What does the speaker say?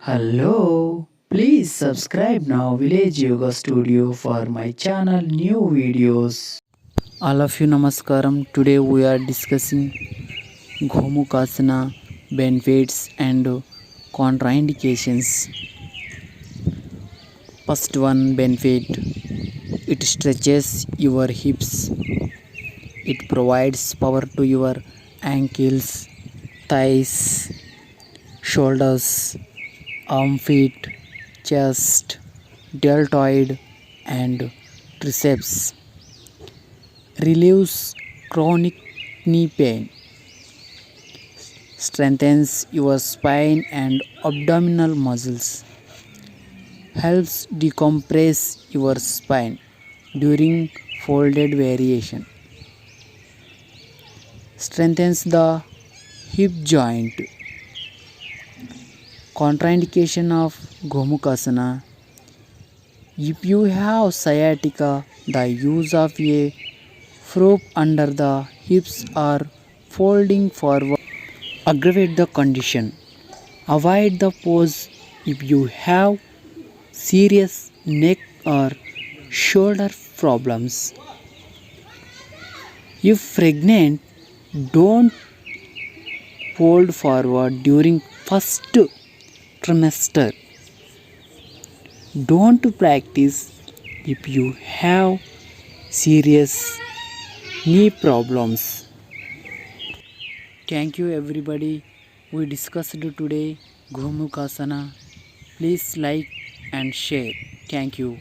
Hello, please subscribe now Village Yoga Studio for my channel new videos. All of you namaskaram. Today we are discussing Gomukhasana benefits and contraindications. First one benefit, it stretches your hips. It provides power to your ankles, thighs, shoulders, armpit, chest, deltoid, and triceps. Relieves chronic knee pain. Strengthens your spine and abdominal muscles. Helps decompress your spine during folded variation. Strengthens the hip joint. Contraindication of Gomukhasana. If you have sciatica, the use of a rope under the hips or folding forward aggravate the condition. Avoid the pose if you have serious neck or shoulder problems. If pregnant, don't fold forward during first trimester. Don't practice if you have serious knee problems. Thank you everybody. We discussed today Gomukhasana. Please like and share. Thank you.